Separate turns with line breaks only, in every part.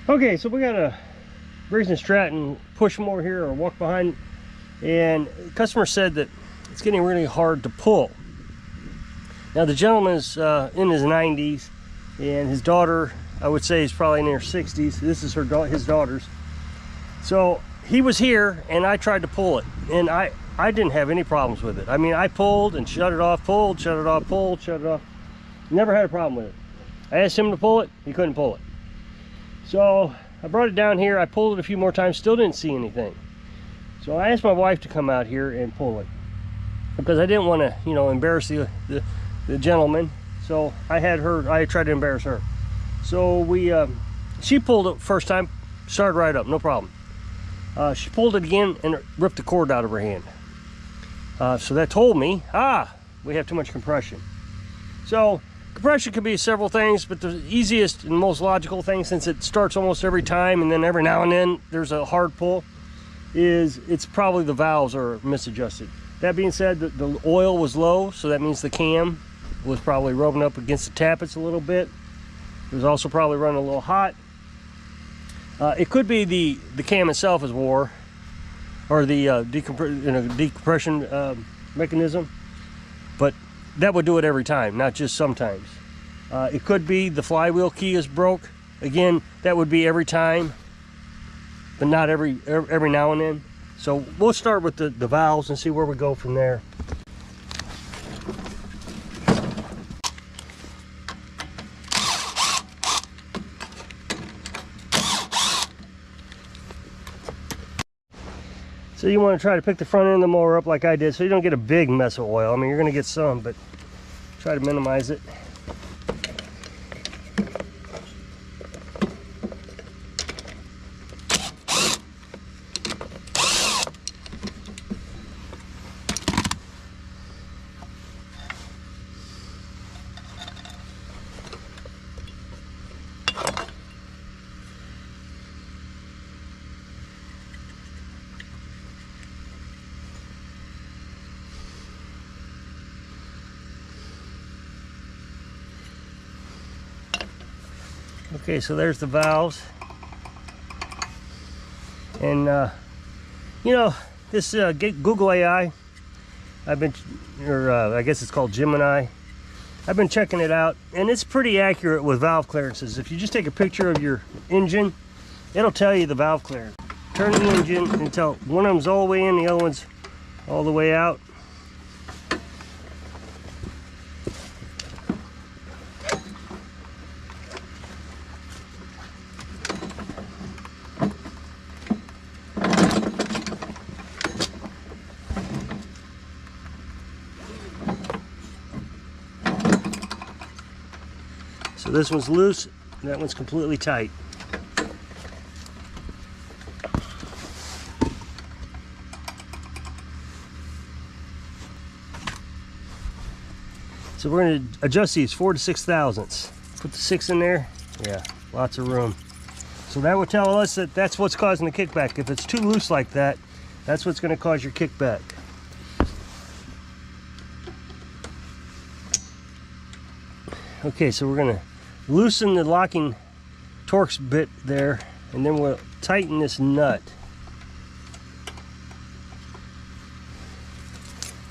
Okay, so we got a Briggs Stratton push mower here, or walk behind, and the customer said that it's getting really hard to pull. Now the gentleman's in his 90s, and his daughter, I would say, is probably in her 60s. This is his daughter's. So he was here, and I tried to pull it, and I didn't have any problems with it. I mean, I pulled and shut it off, pulled, shut it off, pulled, shut it off. Never had a problem with it. I asked him to pull it, he couldn't pull it. So I brought it down here, I pulled it a few more times, still didn't see anything. So I asked my wife to come out here and pull it, because I didn't want to, you know, embarrass the gentleman. So I tried to embarrass her. So she pulled it first time, started right up, no problem. She pulled it again and it ripped the cord out of her hand. So that told me, we have too much compression. So compression could be several things, but the easiest and most logical thing, since it starts almost every time and then every now and then there's a hard pull, is it's probably the valves are misadjusted. That being said, the oil was low, so that means the cam was probably rubbing up against the tappets a little bit. It was also probably running a little hot. It could be the cam itself is wore, or the decompression mechanism, but that would do it every time, not just sometimes. It could be the flywheel key is broke. Again, that would be every time, but not every now and then. So we'll start with the valves and see where we go from there. So you want to try to pick the front end of the mower up like I did, so you don't get a big mess of oil. I mean, you're going to get some, but try to minimize it. Okay, so there's the valves, and you know, this Google AI, I guess it's called Gemini. I've been checking it out, and it's pretty accurate with valve clearances. If you just take a picture of your engine, it'll tell you the valve clearance. Turn the engine until one of them's all the way in, the other one's all the way out. So this one's loose, and that one's completely tight. So we're going to adjust these 4 to 6 thousandths. Put the 6 in there. Yeah, lots of room. So that would tell us that that's what's causing the kickback. If it's too loose like that, that's what's going to cause your kickback. Okay, so we're going to loosen the locking Torx bit there, and then we'll tighten this nut.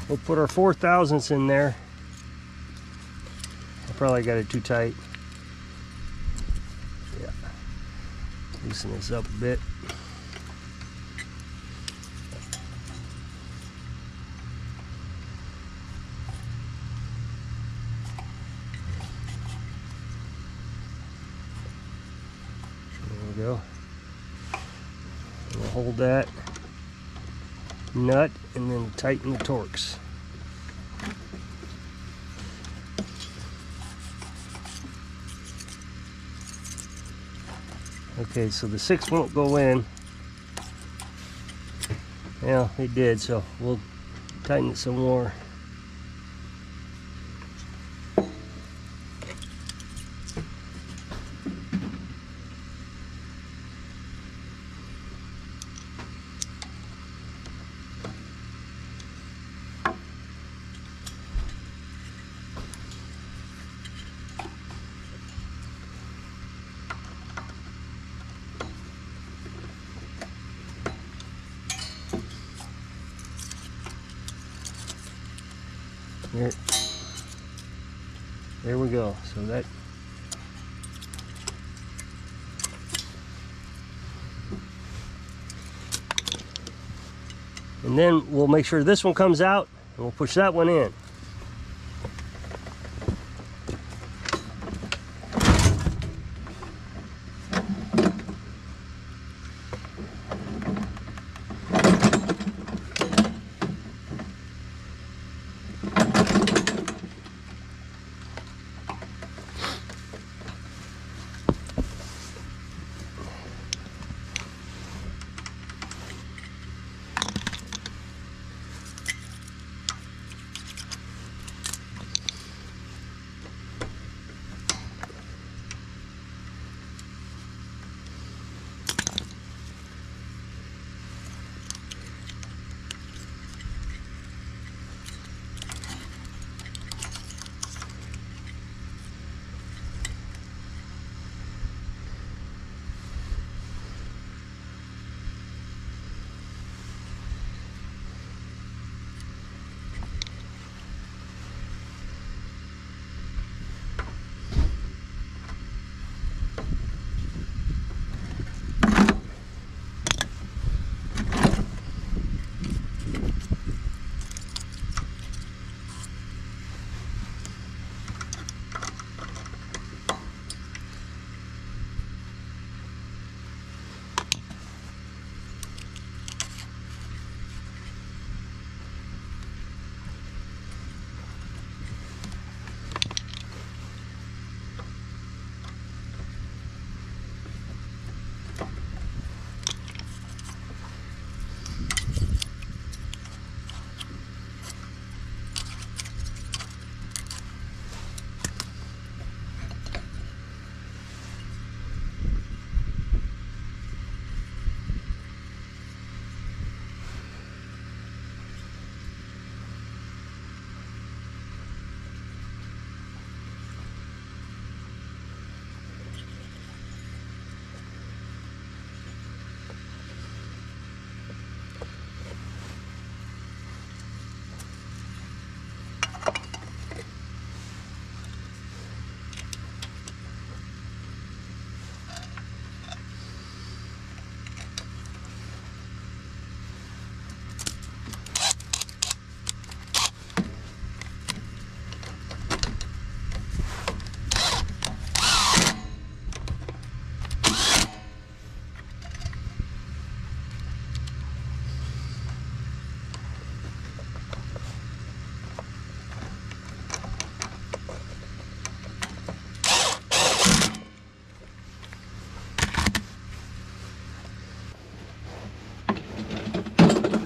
We'll put our 4 thousandths in there. I probably got it too tight. Yeah. Loosen this up a bit. Go. We'll hold that nut and then tighten the Torx. Okay, so the 6 won't go in. Well, it did, so we'll tighten it some more. There we go. So that, and then we'll make sure this one comes out, and we'll push that one in.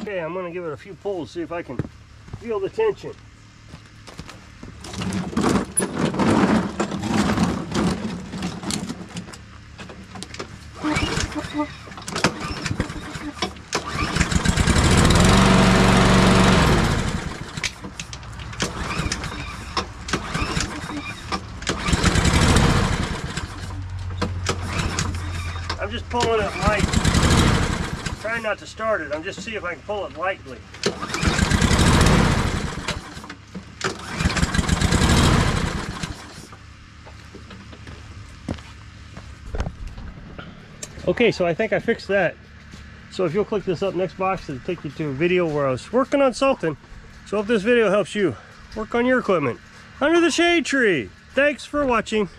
Okay, I'm going to give it a few pulls, see if I can feel the tension. I'm just pulling it light. Trying not to start it. I'm just see if I can pull it lightly. Okay, so I think I fixed that. So if you'll click this up next box, it'll take you to a video where I was working on something. So if this video helps you work on your equipment under the shade tree. Thanks for watching.